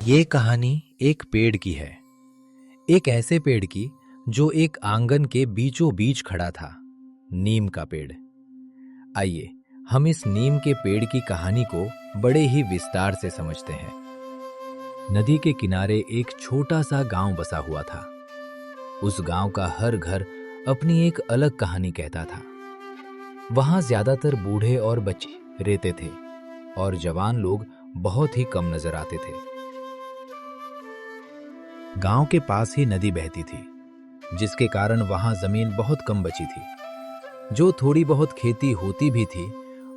ये कहानी एक पेड़ की है। एक ऐसे पेड़ की जो एक आंगन के बीचों बीच खड़ा था, नीम का पेड़। आइए हम इस नीम के पेड़ की कहानी को बड़े ही विस्तार से समझते हैं। नदी के किनारे एक छोटा सा गांव बसा हुआ था। उस गांव का हर घर अपनी एक अलग कहानी कहता था। वहां ज्यादातर बूढ़े और बच्चे रहते थे और जवान लोग बहुत ही कम नजर आते थे। गांव के पास ही नदी बहती थी, जिसके कारण वहां जमीन बहुत कम बची थी। जो थोड़ी बहुत खेती होती भी थी,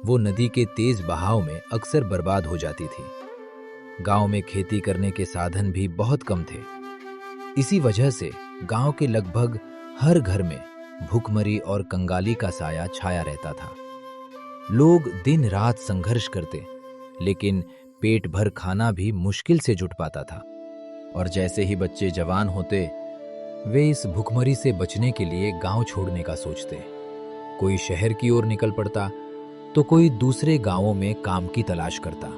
वो नदी के तेज बहाव में अक्सर बर्बाद हो जाती थी। गांव में खेती करने के साधन भी बहुत कम थे। इसी वजह से गांव के लगभग हर घर में भूखमरी और कंगाली का साया छाया रहता था। लोग दिन रात संघर्ष करते, लेकिन पेट भर खाना भी मुश्किल से जुट पाता था। और जैसे ही बच्चे जवान होते, वे इस भुखमरी से बचने के लिए गांव छोड़ने का सोचते। कोई शहर की ओर निकल पड़ता, तो कोई दूसरे गांवों में काम की तलाश करता,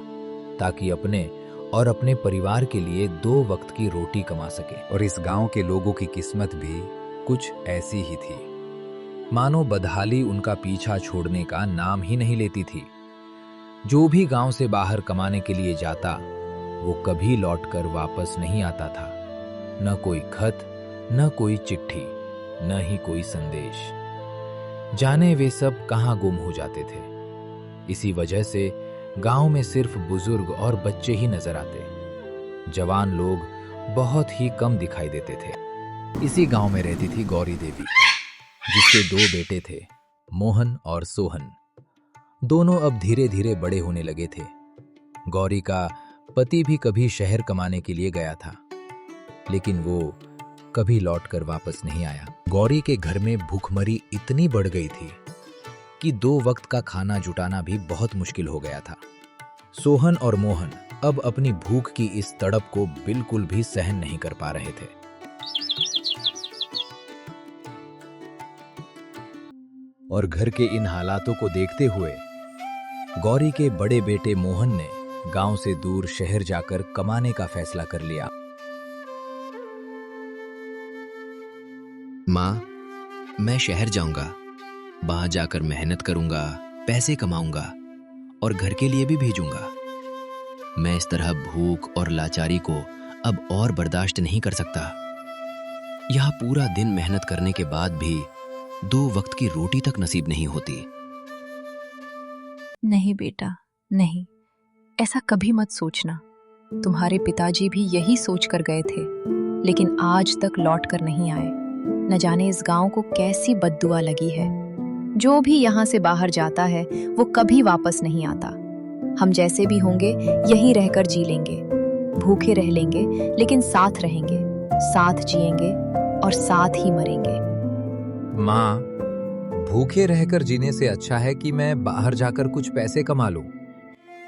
ताकि अपने और अपने परिवार के लिए 2 वक्त की रोटी कमा सके। और इस गांव के लोगों की किस्मत भी कुछ ऐसी ही थी। मानो बदहाली उनका पीछा छोड़ने का नाम ही नहीं लेती थी। जो भी गांव से बाहर कमाने के लिए जाता, वो कभी लौटकर वापस नहीं आता था। न कोई खत, न कोई चिट्ठी, न ही कोई संदेश। जाने वे सब कहां गुम हो जाते थे। इसी वजह से गांव में सिर्फ बुजुर्ग और बच्चे ही नजर आते। जवान लोग बहुत ही कम दिखाई देते थे। इसी गांव में रहती थी गौरी देवी, जिसके 2 बेटे थे, मोहन और सोहन। दोनों अब धीरे धीरे बड़े होने लगे थे। गौरी का पति भी कभी शहर कमाने के लिए गया था, लेकिन वो कभी लौटकर वापस नहीं आया। गौरी के घर में भूखमरी इतनी बढ़ गई थी कि 2 वक्त का खाना जुटाना भी बहुत मुश्किल हो गया था। सोहन और मोहन अब अपनी भूख की इस तड़प को बिल्कुल भी सहन नहीं कर पा रहे थे। और घर के इन हालातों को देखते हुए गौरी के बड़े बेटे मोहन ने गांव से दूर शहर जाकर कमाने का फैसला कर लिया। माँ, मैं शहर जाऊंगा, वहां जाकर मेहनत करूंगा, पैसे कमाऊंगा और घर के लिए भी भेजूंगा। मैं इस तरह भूख और लाचारी को अब और बर्दाश्त नहीं कर सकता। यहाँ पूरा दिन मेहनत करने के बाद भी 2 वक्त की रोटी तक नसीब नहीं होती। नहीं बेटा, नहीं, ऐसा कभी मत सोचना। तुम्हारे पिताजी भी यही सोच कर गए थे, लेकिन आज तक लौट कर नहीं आए। न जाने इस गांव को कैसी बद्दुआ लगी है। जो भी यहाँ से बाहर जाता है, वो कभी वापस नहीं आता। हम जैसे भी होंगे यहीं रहकर जी लेंगे, भूखे रह लेंगे, लेकिन साथ रहेंगे, साथ जिएंगे और साथ ही मरेंगे। माँ, भूखे रहकर जीने से अच्छा है कि मैं बाहर जाकर कुछ पैसे कमा लूं।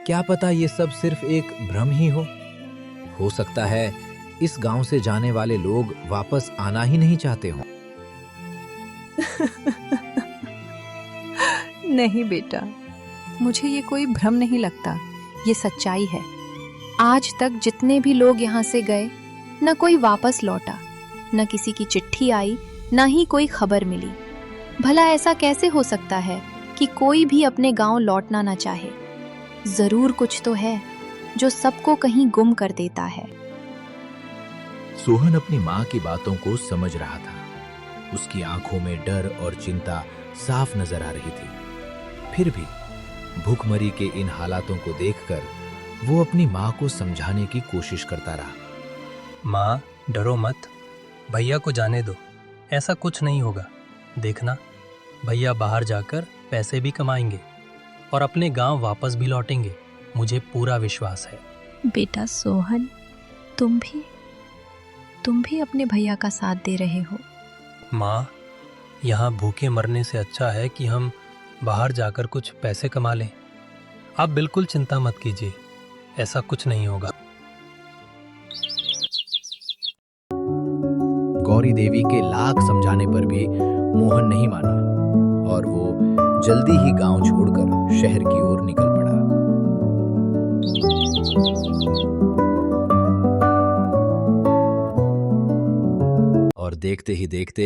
क्या पता ये सब सिर्फ एक भ्रम ही हो सकता है इस गांव से जाने वाले लोग वापस आना ही नहीं चाहते हों। नहीं बेटा, मुझे ये कोई भ्रम नहीं लगता, ये सच्चाई है। आज तक जितने भी लोग यहाँ से गए, न कोई वापस लौटा, न किसी की चिट्ठी आई, न ही कोई खबर मिली। भला ऐसा कैसे हो सकता है कि कोई भी अपने गांव लौटना न चाहे? जरूर कुछ तो है जो सबको कहीं गुम कर देता है। सोहन अपनी माँ की बातों को समझ रहा था। उसकी आंखों में डर और चिंता साफ नजर आ रही थी। फिर भी भूखमरी के इन हालातों को देखकर वो अपनी माँ को समझाने की कोशिश करता रहा। माँ, डरो मत, भैया को जाने दो, ऐसा कुछ नहीं होगा। देखना, भैया बाहर जाकर पैसे भी कमाएंगे और अपने गांव वापस भी लौटेंगे, मुझे पूरा विश्वास है। बेटा सोहन, तुम भी अपने भैया का साथ दे रहे हो। माँ, यहाँ भूखे मरने से अच्छा है कि हम बाहर जाकर कुछ पैसे कमा लें। आप बिल्कुल चिंता मत कीजिए, ऐसा कुछ नहीं होगा। गौरी देवी के लाख समझाने पर भी मोहन नहीं माना और वो जल्दी ही गांव छोड़कर शहर की ओर निकल पड़ा। और देखते ही देखते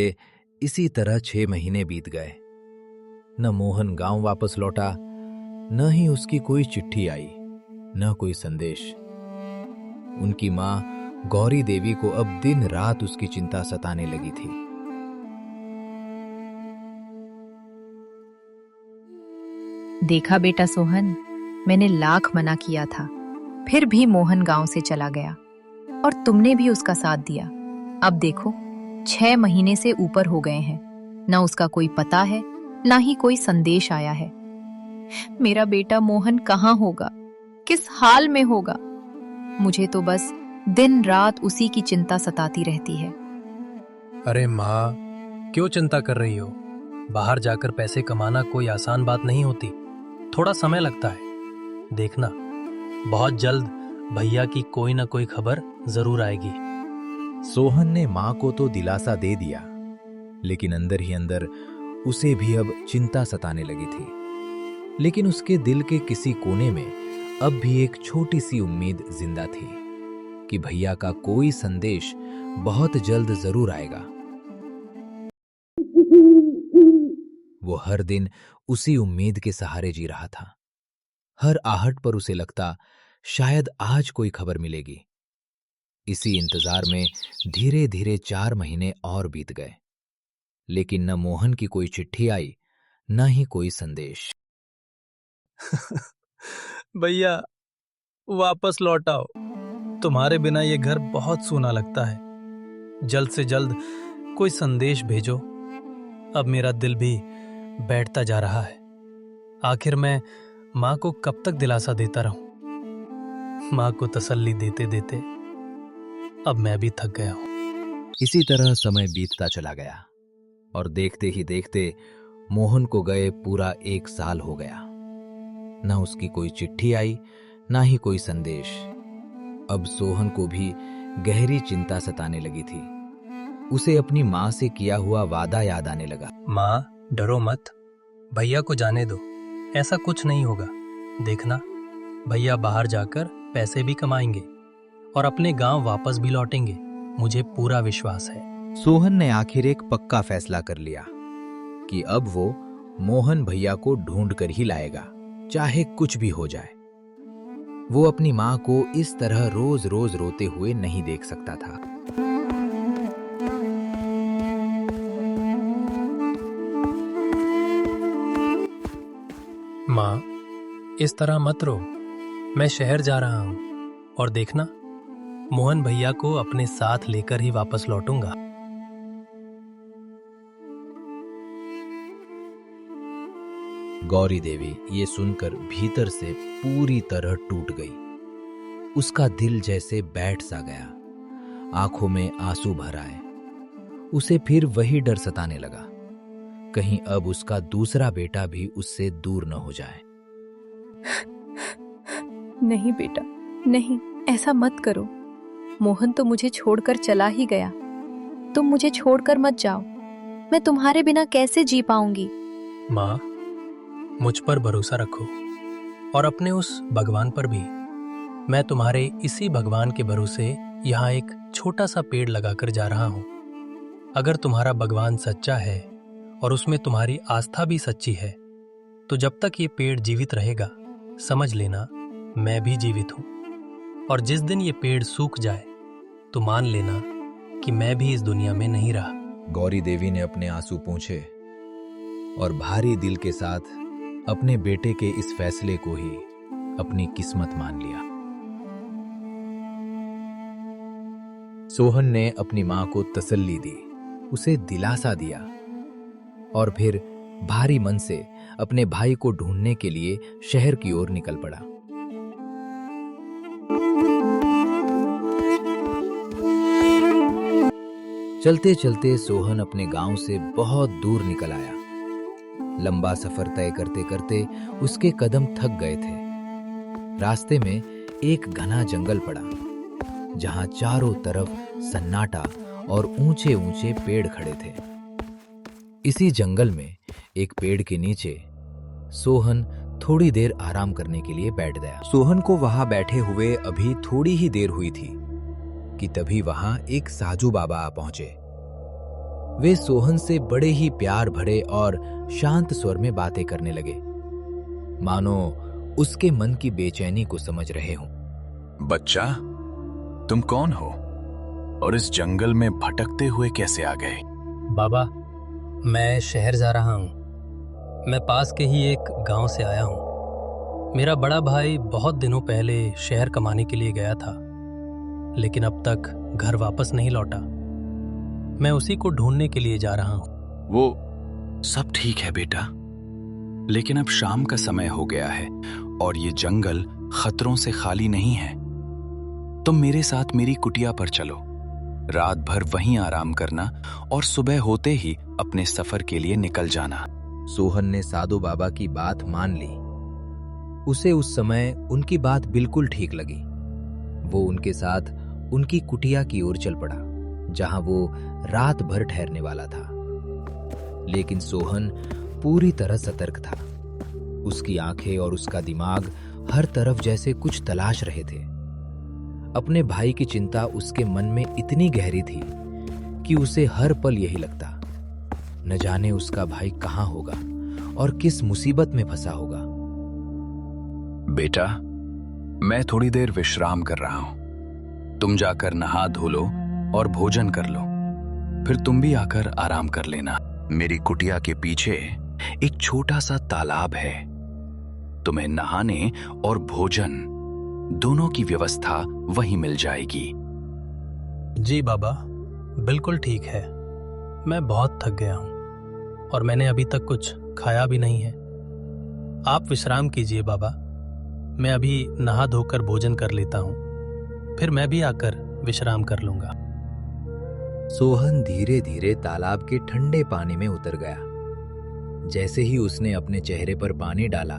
इसी तरह 6 महीने बीत गए। न मोहन गांव वापस लौटा, न ही उसकी कोई चिट्ठी आई, न कोई संदेश। उनकी मां गौरी देवी को अब दिन रात उसकी चिंता सताने लगी थी। देखा बेटा सोहन, मैंने लाख मना किया था, फिर भी मोहन गांव से चला गया और तुमने भी उसका साथ दिया। अब देखो 6 महीने से ऊपर हो गए हैं, ना उसका कोई पता है, ना ही कोई संदेश आया है। मेरा बेटा मोहन कहाँ होगा, किस हाल में होगा? मुझे तो बस दिन रात उसी की चिंता सताती रहती है। अरे माँ, क्यों चिंता कर रही हो? बाहर जाकर पैसे कमाना कोई आसान बात नहीं होती, थोड़ा समय लगता है। देखना, बहुत जल्द भैया की कोई ना कोई खबर जरूर आएगी। सोहन ने मां को तो दिलासा दे दिया, लेकिन अंदर ही अंदर उसे भी अब चिंता सताने लगी थी। लेकिन उसके दिल के किसी कोने में अब भी एक छोटी सी उम्मीद जिंदा थी कि भैया का कोई संदेश बहुत जल्द जरूर आएगा। वो हर दिन उसी उम्मीद के सहारे जी रहा था। हर आहट पर उसे लगता शायद आज कोई खबर मिलेगी। इसी इंतजार में धीरे धीरे 4 महीने और बीत गए, लेकिन न मोहन की कोई चिट्ठी आई, न ही कोई संदेश। भैया, वापस लौट आओ। तुम्हारे बिना ये घर बहुत सूना लगता है। जल्द से जल्द कोई संदेश भेजो। अब मेरा दिल भी बैठता जा रहा है। आखिर मैं माँ को कब तक दिलासा देता रहूं? माँ को तसल्ली देते देते अब मैं भी थक गया हूं। इसी तरह समय बीतता चला गया और देखते ही देखते मोहन को गए पूरा 1 साल हो गया। न उसकी कोई चिट्ठी आई, ना ही कोई संदेश। अब सोहन को भी गहरी चिंता सताने लगी थी। उसे अपनी माँ से किया हुआ वादा याद आने लगा। माँ, डरो मत, भैया को जाने दो, ऐसा कुछ नहीं होगा। देखना, भैया बाहर जाकर पैसे भी कमाएंगे और अपने गांव वापस भी लौटेंगे, मुझे पूरा विश्वास है। सोहन ने आखिर एक पक्का फैसला कर लिया कि अब वो मोहन भैया को ढूंढ कर ही लाएगा, चाहे कुछ भी हो जाए। वो अपनी माँ को इस तरह रोज रोज रोते हुए नहीं देख सकता था। माँ, इस तरह मत रो, मैं शहर जा रहा हूँ और देखना, मोहन भैया को अपने साथ लेकर ही वापस लौटूंगा। गौरी देवी ये सुनकर भीतर से पूरी तरह टूट गई। उसका दिल जैसे बैठ सा गया, आंखों में आंसू भर आए। उसे फिर वही डर सताने लगा, कहीं अब उसका दूसरा बेटा भी उससे दूर न हो जाए। नहीं बेटा, नहीं, ऐसा मत करो। मोहन तो मुझे छोड़कर चला ही गया। तुम मुझे छोड़कर मत जाओ, मैं तुम्हारे बिना कैसे जी पाऊंगी। माँ, मुझ पर भरोसा रखो और अपने उस भगवान पर भी। मैं तुम्हारे इसी भगवान के भरोसे यहाँ एक छोटा सा पेड़ लगाकर जा रहा हूँ। अगर तुम्हारा भगवान सच्चा है और उसमें तुम्हारी आस्था भी सच्ची है, तो जब तक ये पेड़ जीवित रहेगा, समझ लेना मैं भी जीवित हूँ। और जिस दिन ये पेड़ सूख जाए, तो मान लेना कि मैं भी इस दुनिया में नहीं रहा। गौरी देवी ने अपने आंसू पोंछे और भारी दिल के साथ अपने बेटे के इस फैसले को ही अपनी किस्मत मान लिया। सोहन ने अपनी मां को तसल्ली दी, उसे दिलासा दिया और फिर भारी मन से अपने भाई को ढूंढने के लिए शहर की ओर निकल पड़ा। चलते चलते सोहन अपने गांव से बहुत दूर निकल आया। लंबा सफर तय करते करते उसके कदम थक गए थे। रास्ते में एक घना जंगल पड़ा, जहां चारों तरफ सन्नाटा और ऊंचे ऊंचे पेड़ खड़े थे। इसी जंगल में एक पेड़ के नीचे सोहन थोड़ी देर आराम करने के लिए बैठ गया। सोहन को वहां बैठे हुए अभी थोड़ी ही देर हुई थी कि तभी वहां एक साजू बाबा आ पहुंचे। वे सोहन से बड़े ही प्यार भरे और शांत स्वर में बातें करने लगे, मानो उसके मन की बेचैनी को समझ रहे हों। बच्चा, तुम कौन हो और इस जंगल में भटकते हुए कैसे आ गए? बाबा, मैं शहर जा रहा हूँ। मैं पास के ही एक गांव से आया हूँ। मेरा बड़ा भाई बहुत दिनों पहले शहर कमाने के लिए गया था, लेकिन अब तक घर वापस नहीं लौटा। मैं उसी को ढूंढने के लिए जा रहा हूँ। वो सब ठीक है बेटा, लेकिन अब शाम का समय हो गया है और ये जंगल खतरों से खाली नहीं है। तुम मेरे साथ मेरी कुटिया पर चलो, रात भर वहीं आराम करना और सुबह होते ही अपने सफर के लिए निकल जाना। सोहन ने साधु बाबा की बात मान ली। उसे उस समय उनकी बात बिल्कुल ठीक लगी। वो उनके साथ उनकी कुटिया की ओर चल पड़ा, जहां वो रात भर ठहरने वाला था। लेकिन सोहन पूरी तरह सतर्क था। उसकी आंखें और उसका दिमाग हर तरफ जैसे कुछ तलाश रहे थे। अपने भाई की चिंता उसके मन में इतनी गहरी थी कि उसे हर पल यही लगता, न जाने उसका भाई कहाँ होगा और किस मुसीबत में फंसा होगा। बेटा, मैं थोड़ी देर विश्राम कर रहा हूं। तुम जाकर नहा धो लो और भोजन कर लो, फिर तुम भी आकर आराम कर लेना। मेरी कुटिया के पीछे एक छोटा सा तालाब है। तुम्हें नहाने और भोजन दोनों की व्यवस्था वहीं मिल जाएगी। जी बाबा, बिल्कुल ठीक है। मैं बहुत थक गया हूँ और मैंने अभी तक कुछ खाया भी नहीं है। आप विश्राम कीजिए बाबा, मैं अभी नहा धोकर भोजन कर लेता हूँ, फिर मैं भी आकर विश्राम कर लूंगा। सोहन धीरे धीरे तालाब के ठंडे पानी में उतर गया। जैसे ही उसने अपने चेहरे पर पानी डाला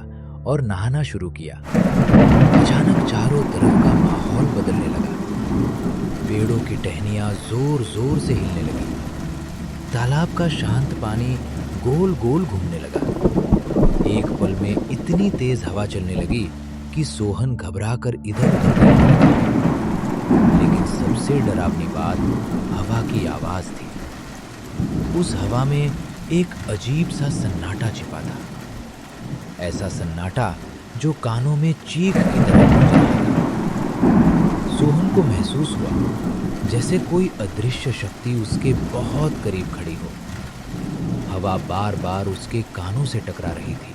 और नहाना शुरू किया, अचानक चारों तरफ का माहौल बदलने लगा। पेड़ों की टहनियां जोर जोर से हिलने लगी। तालाब का शांत पानी गोल गोल घूमने लगा। एक पल में इतनी तेज हवा चलने लगी कि सोहन घबराकर इधर उधर गया। लेकिन सबसे डरावनी बात हवा की आवाज थी। उस हवा में एक अजीब सा सन्नाटा छिपा था। ऐसा सन्नाटा जो कानों में चीख की तरह गूंज रहा था। सोहन को महसूस हुआ जैसे कोई अदृश्य शक्ति उसके बहुत करीब खड़ी हो। हवा बार बार उसके कानों से टकरा रही थी,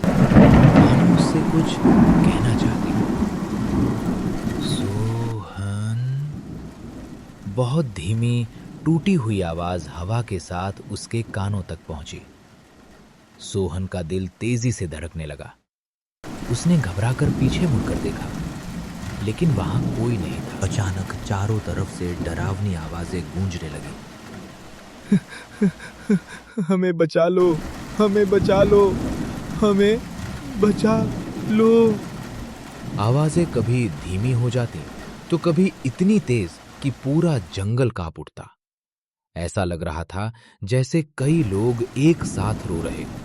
मानो उससे कुछ कहना चाहती हो। सोहन, बहुत धीमी टूटी हुई आवाज हवा के साथ उसके कानों तक पहुंची। सोहन का दिल तेजी से धड़कने लगा। उसने घबराकर पीछे मुड़कर देखा, लेकिन वहां कोई नहीं था। अचानक चारों तरफ से डरावनी आवाजें गूंजने लगी। हमें बचा लो, हमें बचा लो, हमें बचा लो। आवाजें कभी धीमी हो जाती तो कभी इतनी तेज कि पूरा जंगल कांप उठता। ऐसा लग रहा था जैसे कई लोग एक साथ रो रहे हों,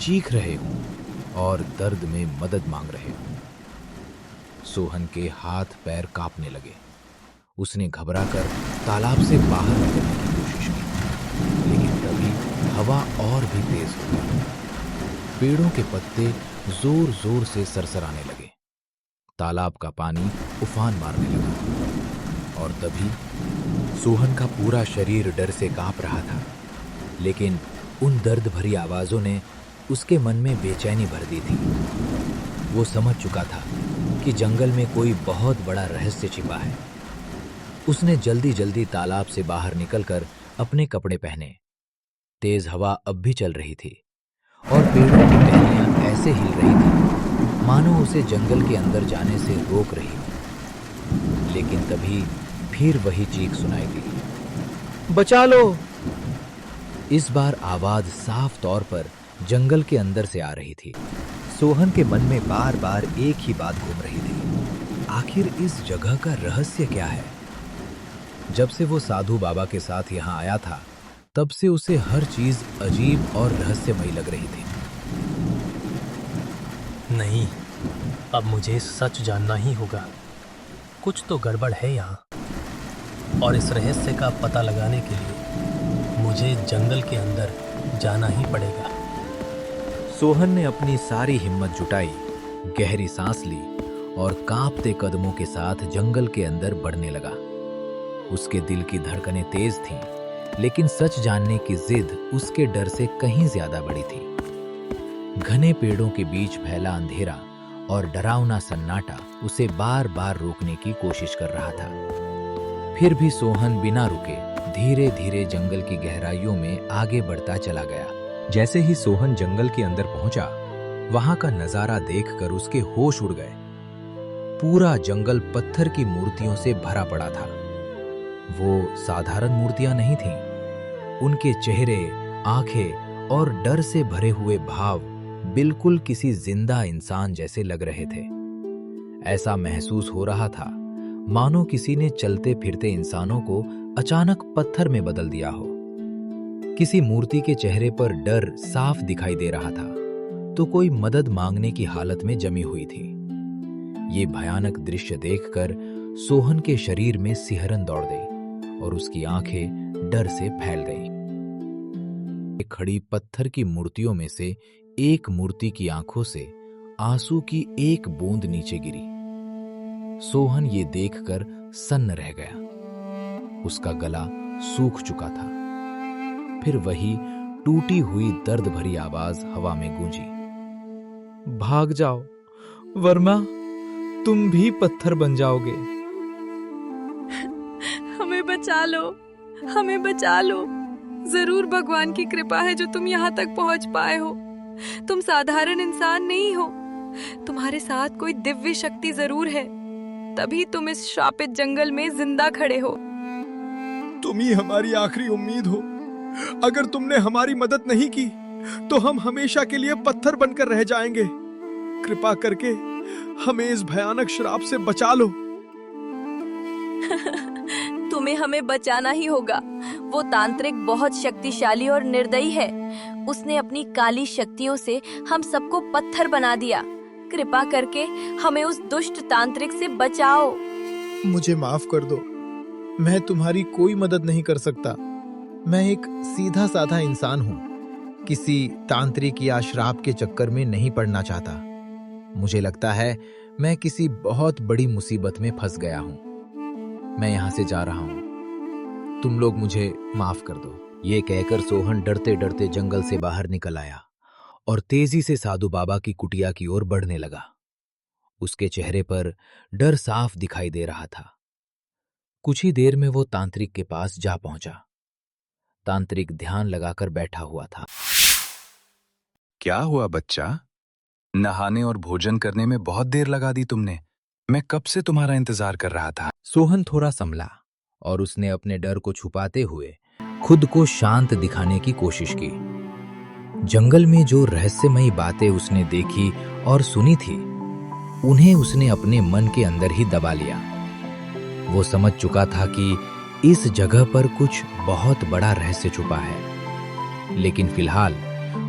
चीख रहे हों और दर्द में मदद मांग रहे हों। सोहन के हाथ पैर कांपने लगे। उसने घबराकर तालाब से बाहर निकलने की कोशिश की, लेकिन तभी हवा और भी तेज हो गई। पेड़ों के पत्ते जोर जोर से सरसराने लगे। तालाब का पानी उफान मारने लगा और तभी सोहन का पूरा शरीर डर से कांप रहा था। लेकिन उन दर्द भरी आवाजों ने उसके मन में बेचैनी भर दी थी। वो समझ चुका था कि जंगल में कोई बहुत बड़ा रहस्य छिपा है। उसने जल्दी जल्दी तालाब से बाहर निकलकर अपने कपड़े पहने। तेज हवा अब भी चल रही थी और पेड़ों की टहनियां ऐसे हिल रही थी मानो उसे जंगल के अंदर जाने से रोक रही हो। लेकिन तभी फिर वही चीख सुनाई दी, बचा लो। इस बार आवाज साफ तौर पर जंगल के अंदर से आ रही थी। सोहन के मन में बार बार एक ही बात घूम रही थी, आखिर इस जगह का रहस्य क्या है? जब से वो साधु बाबा के साथ यहाँ आया था, तब से उसे हर चीज अजीब और रहस्यमयी लग रही थी। नहीं, अब मुझे सच जानना ही होगा। कुछ तो गड़बड़ है यहाँ, और इस रहस्य का पता लगाने के लिए मुझे जंगल के अंदर जाना ही पड़ेगा। सोहन ने अपनी सारी हिम्मत जुटाई, गहरी सांस ली और कांपते कदमों के साथ जंगल के अंदर बढ़ने लगा। उसके दिल की धड़कनें तेज थीं, लेकिन सच जानने की जिद उसके डर से कहीं ज्यादा बड़ी थी। घने पेड़ों के बीच फैला अंधेरा और डरावना सन्नाटा उसे बार बार रोकने की कोशिश कर रहा था। फिर भी सोहन बिना रुके धीरे धीरे जंगल की गहराइयों में आगे बढ़ता चला गया। जैसे ही सोहन जंगल के अंदर पहुंचा, वहां का नजारा देखकर उसके होश उड़ गए। पूरा जंगल पत्थर की मूर्तियों से भरा पड़ा था। वो साधारण मूर्तियां नहीं थीं। उनके चेहरे, आंखें और डर से भरे हुए भाव बिल्कुल किसी जिंदा इंसान जैसे लग रहे थे। ऐसा महसूस हो रहा था मानो किसी ने चलते फिरते इंसानों को अचानक पत्थर में बदल दिया हो। किसी मूर्ति के चेहरे पर डर साफ दिखाई दे रहा था, तो कोई मदद मांगने की हालत में जमी हुई थी। ये भयानक दृश्य देखकर सोहन के शरीर में सिहरन दौड़ गई और उसकी आंखें डर से फैल गईं। खड़ी पत्थर की मूर्तियों में से एक मूर्ति की आंखों से आंसू की एक बूंद नीचे गिरी। सोहन ये देखकर सन्न रह गया। उसका गला सूख चुका था। फिर वही टूटी हुई दर्द भरी आवाज हवा में गूंजी। भाग जाओ, वरना तुम भी पत्थर बन जाओगे। हमें बचा लो, हमें बचा लो। जरूर भगवान की कृपा है जो तुम यहाँ तक पहुँच पाए हो। तुम साधारण इंसान नहीं हो। तुम्हारे साथ कोई दिव्य शक्ति जरूर है, तभी तुम इस श्रापित जंगल में जिंदा खड़े हो। तुम ही हमारी आखिरी उम्मीद हो। अगर तुमने हमारी मदद नहीं की तो हम हमेशा के लिए पत्थर बनकर रह जाएंगे। कृपा करके हमें इस भयानक श्राप से बचा लो। तुम्हें हमें बचाना ही होगा। वो तांत्रिक बहुत शक्तिशाली और निर्दयी है। उसने अपनी काली शक्तियों से हम सबको पत्थर बना दिया। कृपा करके हमें उस दुष्ट तांत्रिक से बचाओ। मुझे माफ कर दो। मैं तुम्हारी कोई मदद नहीं कर सकता। मैं एक सीधा साधा इंसान हूँ। किसी तांत्रिक या श्राप के चक्कर में नहीं पड़ना चाहता। मुझे लगता है मैं किसी बहुत बड़ी मुसीबत में फंस गया हूँ। मैं यहाँ से जा रहा हूँ। तुम लोग मुझे माफ कर दो। ये कहकर सोहन डरते डरते जंगल से बाहर निकल आया और तेजी से साधु बाबा की कुटिया की ओर बढ़ने लगा। उसके चेहरे पर डर साफ दिखाई दे रहा था। कुछ ही देर में वो तांत्रिक के पास जा पहुंचा। तांत्रिक ध्यान लगाकर बैठा हुआ था। क्या हुआ बच्चा? नहाने और भोजन करने में बहुत देर लगा दी तुमने। मैं कब से तुम्हारा इंतजार कर रहा था। सोहन थोड़ा संभला और उसने अपने डर को छुपाते हुए खुद को शांत दिखाने की कोशिश की। जंगल में जो रहस्यमयी बातें उसने देखी और सुनी थी, उन्हें उसने अपने मन के अंदर ही दबा लिया। वो समझ चुका था कि इस जगह पर कुछ बहुत बड़ा रहस्य छुपा है, लेकिन फिलहाल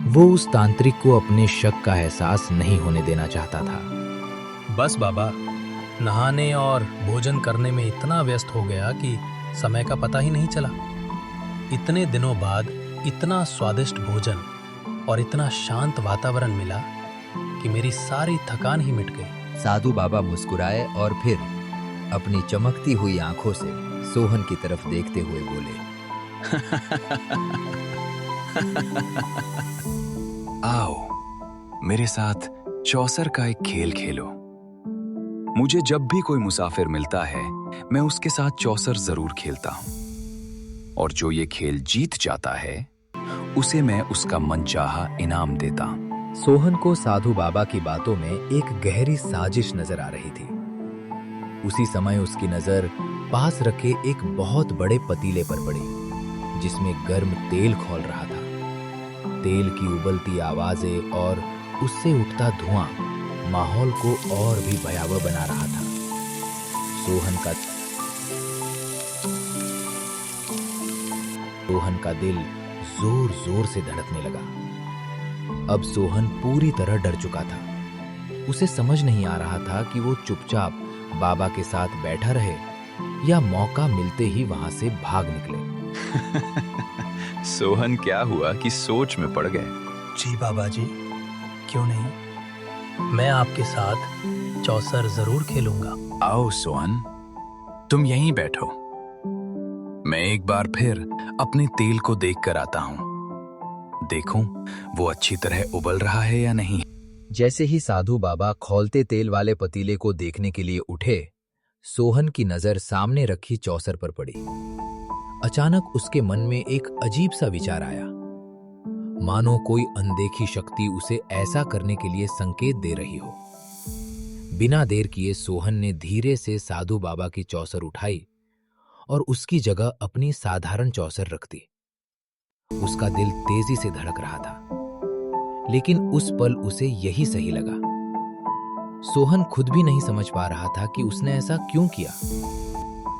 वो उस तांत्रिक को अपने शक का एहसास नहीं होने देना चाहता था। बस बाबा, नहाने और भोजन करने में इतना व्यस्त हो गया कि समय का पता ही नहीं चला। इतने दिनों बाद इतना स्वादिष्ट भोजन और इतना शांत वातावरण मिला कि मेरी सारी थकान ही मिट गई। साधु बाबा मुस्कुराए और फिर अपनी चमकती हुई आंखों से सोहन की तरफ देखते हुए बोले, आओ मेरे साथ चौसर का एक खेल खेलो। मुझे जब भी कोई मुसाफिर मिलता है, मैं उसके साथ चौसर जरूर खेलता हूं, और जो ये खेल जीत जाता है उसे मैं उसका मनचाहा इनाम देता हूं। सोहन को साधु बाबा की बातों में एक गहरी साजिश नजर आ रही थी। उसी समय उसकी नजर पास रखे एक बहुत बड़े पतीले पर पड़ी, जिसमें गर्म तेल खौल रहा था। तेल की उबलती आवाजें और उससे उठता धुआं माहौल को और भी भयावह बना रहा था। सोहन का दिल जोर जोर से धड़कने लगा। अब सोहन पूरी तरह डर चुका था। उसे समझ नहीं आ रहा था कि वो चुपचाप बाबा के साथ बैठा रहे या मौका मिलते ही वहां से भाग निकले। सोहन, क्या हुआ कि सोच में पड़ गए? जी बाबा जी, क्यों नहीं। मैं आपके साथ चौसर जरूर खेलूंगा। आओ सोहन, तुम यहीं बैठो। मैं एक बार फिर अपने तेल को देख कर आता हूं। देखूं वो अच्छी तरह उबल रहा है या नहीं। जैसे ही साधु बाबा खौलते तेल वाले पतीले को देखने के लिए उठे, सोहन की नजर सामने रखी चौसर पर पड़ी। अचानक उसके मन में एक अजीब सा विचार आया, मानो कोई अनदेखी शक्ति उसे ऐसा करने के लिए संकेत दे रही हो। बिना देर किए सोहन ने धीरे से साधु बाबा की चौसर उठाई और उसकी जगह अपनी साधारण चौसर रख दी। उसका दिल तेजी से धड़क रहा था, लेकिन उस पल उसे यही सही लगा। सोहन खुद भी नहीं समझ पा रहा था कि उसने ऐसा क्यों किया।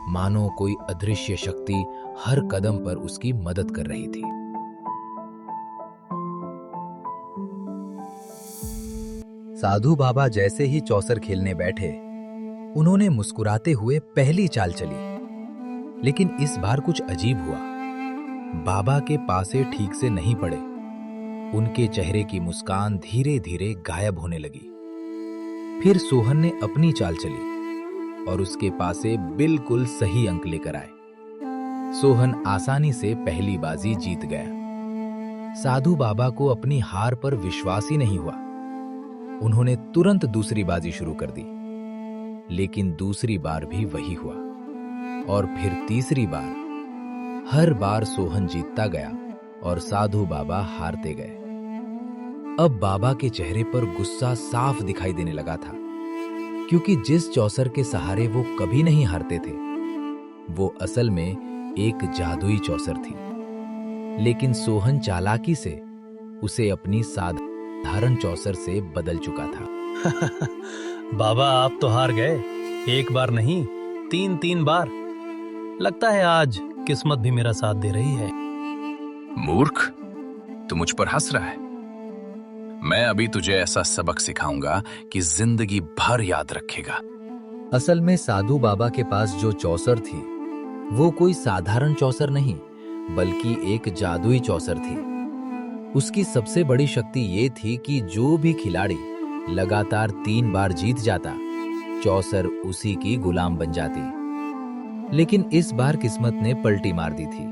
मानो कोई अदृश्य शक्ति हर कदम पर उसकी मदद कर रही थी। साधु बाबा जैसे ही चौसर खेलने बैठे, उन्होंने मुस्कुराते हुए पहली चाल चली। लेकिन इस बार कुछ अजीब हुआ। बाबा के पासे ठीक से नहीं पड़े। उनके चेहरे की मुस्कान धीरे धीरे गायब होने लगी। फिर सोहन ने अपनी चाल चली और उसके पासे बिल्कुल सही अंक लेकर आए। सोहन आसानी से पहली बाजी जीत गया। साधु बाबा को अपनी हार पर विश्वास ही नहीं हुआ। उन्होंने तुरंत दूसरी बाजी शुरू कर दी, लेकिन दूसरी बार भी वही हुआ और फिर तीसरी बार। हर बार सोहन जीतता गया और साधु बाबा हारते गए। अब बाबा के चेहरे पर गुस्सा साफ दिखाई देने लगा था, क्योंकि जिस चौसर के सहारे वो कभी नहीं हारते थे, वो असल में एक जादुई चौसर थी। लेकिन सोहन चालाकी से उसे अपनी साधारण चौसर से बदल चुका था। बाबा, आप तो हार गए। एक बार नहीं, 3 बार। लगता है आज किस्मत भी मेरा साथ दे रही है। मूर्ख, तू मुझ पर हंस रहा है। मैं अभी तुझे ऐसा सबक सिखाऊंगा कि जिंदगी भर याद रखेगा। असल में साधु बाबा के पास जो चौसर थी, वो कोई साधारण चौसर नहीं, बल्कि एक जादुई चौसर थी। उसकी सबसे बड़ी शक्ति ये थी कि जो भी खिलाड़ी लगातार 3 बार जीत जाता, चौसर उसी की गुलाम बन जाती। लेकिन इस बार किस्मत ने पलटी मार दी थी।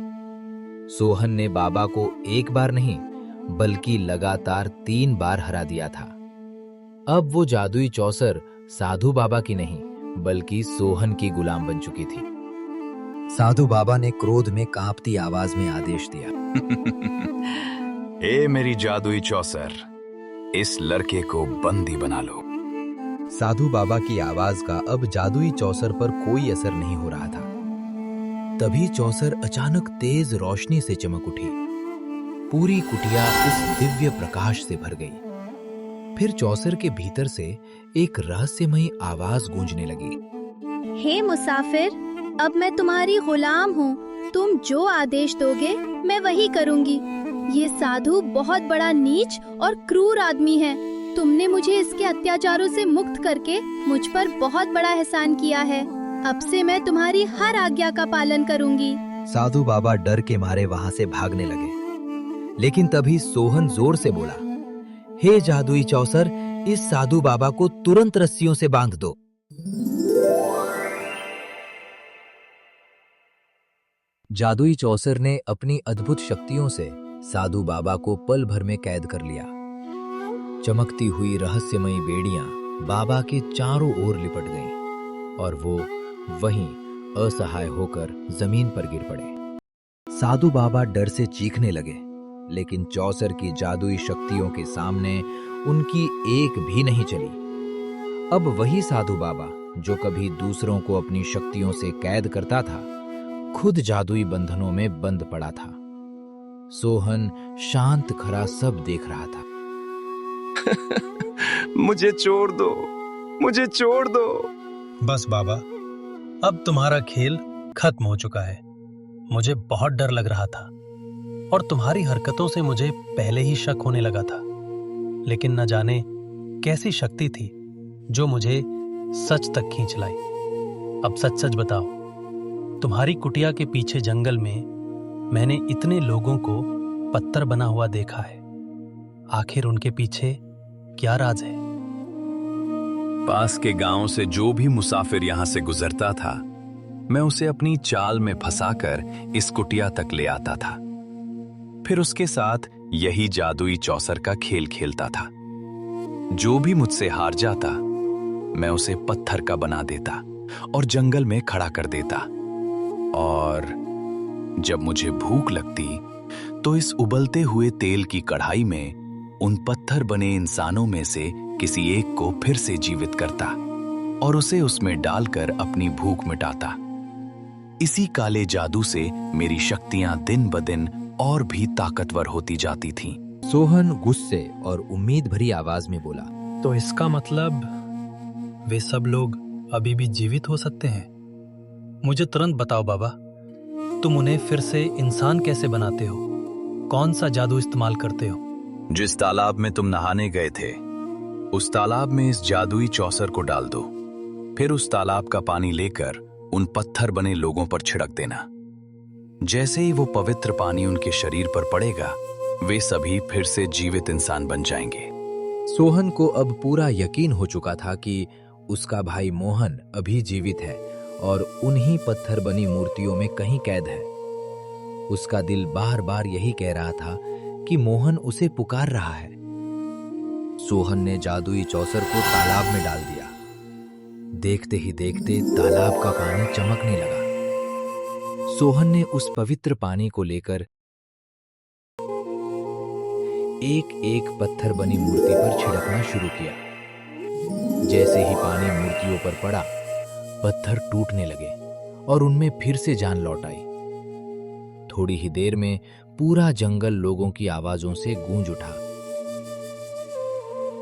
सोहन ने बाबा को एक बार नहीं, बल्कि लगातार 3 बार हरा दिया था। अब वो जादुई चौसर साधु बाबा की नहीं, बल्कि सोहन की गुलाम बन चुकी थी। साधु बाबा ने क्रोध में कांपती आवाज में आदेश दिया, ए मेरी जादुई चौसर, इस लड़के को बंदी बना लो। साधु बाबा की आवाज का अब जादुई चौसर पर कोई असर नहीं हो रहा था। तभी चौसर अचानक तेज रोशनी से चमक उठी। पूरी कुटिया उस दिव्य प्रकाश से भर गई। फिर चौसर के भीतर से एक रहस्यमयी आवाज गूंजने लगी। हे मुसाफिर, अब मैं तुम्हारी गुलाम हूँ। तुम जो आदेश दोगे मैं वही करूँगी। ये साधु बहुत बड़ा नीच और क्रूर आदमी है। तुमने मुझे इसके अत्याचारों से मुक्त करके मुझ पर बहुत बड़ा एहसान किया है। अब से मैं तुम्हारी हर आज्ञा का पालन करूंगी। साधु बाबा डर के मारे वहां से भागने लगे, लेकिन तभी सोहन जोर से बोला, हे जादुई चौसर, इस साधु बाबा को तुरंत रस्सियों से बांध दो। जादुई चौसर ने अपनी अद्भुत शक्तियों से साधु बाबा को पल भर में कैद कर लिया। चमकती हुई रहस्यमयी बेड़ियां बाबा के चारों ओर लिपट गईं और वो वहीं असहाय होकर जमीन पर गिर पड़े। साधु बाबा डर से चीखने लगे, लेकिन चौसर की जादुई शक्तियों के सामने उनकी एक भी नहीं चली। अब वही साधु बाबा जो कभी दूसरों को अपनी शक्तियों से कैद करता था, खुद जादुई बंधनों में बंद पड़ा था। सोहन शांत खड़ा सब देख रहा था। मुझे छोड़ दो, मुझे छोड़ दो। बस बाबा, अब तुम्हारा खेल खत्म हो चुका है। मुझे बहुत डर लग रहा था और तुम्हारी हरकतों से मुझे पहले ही शक होने लगा था। लेकिन न जाने कैसी शक्ति थी जो मुझे सच तक खींच लाई। अब सच सच बताओ, तुम्हारी कुटिया के पीछे जंगल में मैंने इतने लोगों को पत्थर बना हुआ देखा है। आखिर उनके पीछे क्या राज है? पास के गांव से जो भी मुसाफिर यहां से गुजरता था, मैं उसे अपनी चाल में फंसाकर इस कुटिया तक ले आता था। फिर उसके साथ यही जादुई चौसर का खेल खेलता था। जो भी मुझसे हार जाता, मैं उसे पत्थर का बना देता और जंगल में खड़ा कर देता। और जब मुझे भूख लगती तो इस उबलते हुए तेल की कढ़ाई में उन पत्थर बने इंसानों में से किसी एक को फिर से जीवित करता और उसे उसमें डालकर अपनी भूख मिटाता। इसी काले जादू से मेरी शक्तियां दिन ब दिन और भी ताकतवर होती जाती थीं। सोहन गुस्से और उम्मीद भरी आवाज में बोला, तो इसका मतलब वे सब लोग अभी भी जीवित हो सकते हैं? मुझे तुरंत बताओ बाबा, तुम उन्हें फिर से इंसान कैसे बनाते हो? कौन सा जादू इस्तेमाल करते हो? जिस तालाब में तुम नहाने गए थे, उस तालाब में इस जादुई चौसर को डाल दो। फिर उस तालाब का पानी लेकर उन पत्थर बने लोगों पर छिड़क देना। जैसे ही वो पवित्र पानी उनके शरीर पर पड़ेगा, वे सभी फिर से जीवित इंसान बन जाएंगे। सोहन को अब पूरा यकीन हो चुका था कि उसका भाई मोहन अभी जीवित है और उन्हीं पत्थर बनी मूर्तियों में कहीं कैद है। उसका दिल बार बार यही कह रहा था कि मोहन उसे पुकार रहा है। सोहन ने जादुई चौसर को तालाब में डाल दिया। देखते ही देखते तालाब का पानी चमकने लगा। सोहन ने उस पवित्र पानी को लेकर एक एक पत्थर बनी मूर्ति पर छिड़कना शुरू किया। जैसे ही पानी मूर्तियों पर पड़ा, पत्थर टूटने लगे और उनमें फिर से जान लौट आई। थोड़ी ही देर में पूरा जंगल लोगों की आवाजों से गूंज उठा।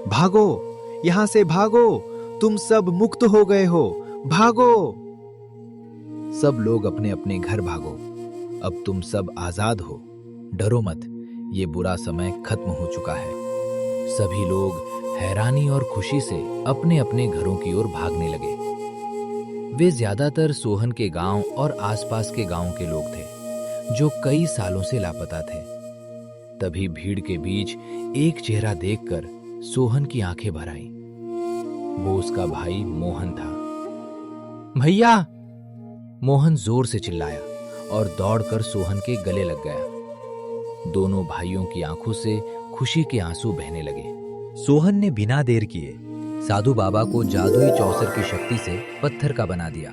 भागो, यहां से भागो, तुम सब मुक्त हो गए हो, भागो। सब लोग अपने अपने घर भागो, अब तुम सब आजाद हो, डरो मत, ये बुरा समय खत्म हो चुका है। सभी लोग हैरानी और खुशी से अपने अपने घरों की ओर भागने लगे। वे ज्यादातर सोहन के गांव और आसपास के गांवों के लोग थे, जो कई सालों से लापता थे। तभी भीड़ के बीच एक चेहरा देखकर सोहन की आंखें भर आईं। वो उसका भाई मोहन था। भैया! मोहन जोर से चिल्लाया और दौड़कर सोहन के गले लग गया। दोनों भाइयों की आंखों से खुशी के आंसू बहने लगे। सोहन ने बिना देर किए साधु बाबा को जादुई चौसर की शक्ति से पत्थर का बना दिया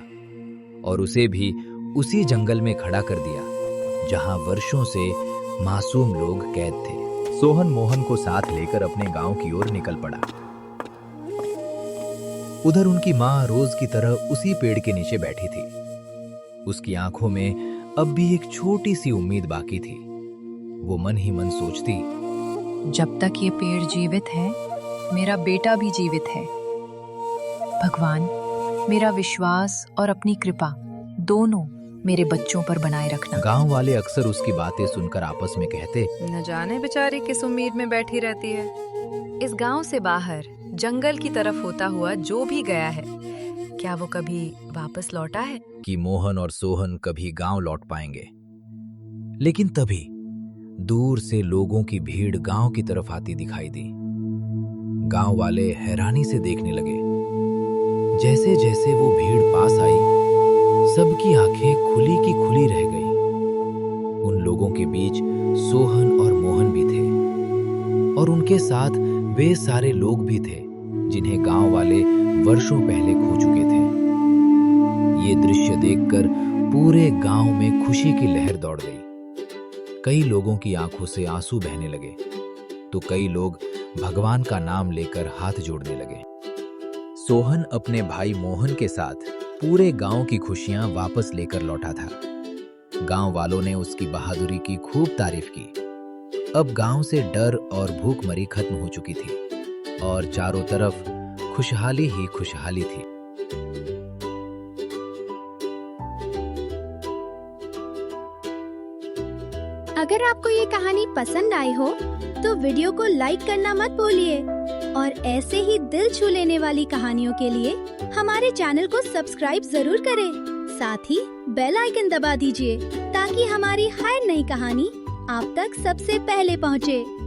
और उसे भी उसी जंगल में खड़ा कर दिया जहां वर्षों से मासूम लोग कैद थे। सोहन मोहन को साथ लेकर अपने गांव की ओर निकल पड़ा। उधर उनकी मां रोज की तरह उसी पेड़ के नीचे बैठी थी। उसकी आंखों में अब भी एक छोटी सी उम्मीद बाकी थी। वो मन ही मन सोचती, जब तक ये पेड़ जीवित है, मेरा बेटा भी जीवित है। भगवान, मेरा विश्वास और अपनी कृपा दोनों मेरे बच्चों पर बनाए रखना। गांव वाले अक्सर उसकी बातें सुनकर आपस में कहते, न जाने बेचारी किस उम्मीद में बैठी रहती है। इस गांव से बाहर जंगल की तरफ होता हुआ जो भी गया है, क्या वो कभी वापस लौटा है? कि मोहन और सोहन कभी गांव लौट पाएंगे। लेकिन तभी दूर से लोगों की भीड़ गांव की तरफ आती दिखाई दी। गांव वाले हैरानी से देखने लगे। जैसे जैसे वो भीड़ पास आई, सबकी आंखें खुली की खुली रह गई। उन लोगों के बीच सोहन और मोहन भी थे और उनके साथ वे सारे लोग भी थे जिन्हें गांव वाले वर्षों पहले खो चुके थे। ये दृश्य देखकर पूरे गांव में खुशी की लहर दौड़ गई। कई लोगों की आंखों से आंसू बहने लगे तो कई लोग भगवान का नाम लेकर हाथ जोड़ने लगे। सोहन अपने भाई मोहन के साथ पूरे गांव की खुशियां वापस लेकर लौटा था। गांव वालों ने उसकी बहादुरी की खूब तारीफ की। अब गांव से डर और भूखमरी खत्म हो चुकी थी और चारों तरफ खुशहाली ही खुशहाली थी। अगर आपको ये कहानी पसंद आई हो तो वीडियो को लाइक करना मत भूलिए और ऐसे ही दिल छू लेने वाली कहानियों के लिए हमारे चैनल को सब्सक्राइब जरूर करें। साथ ही बेल आइकन दबा दीजिए ताकि कि हमारी हर नई कहानी आप तक सबसे पहले पहुंचे।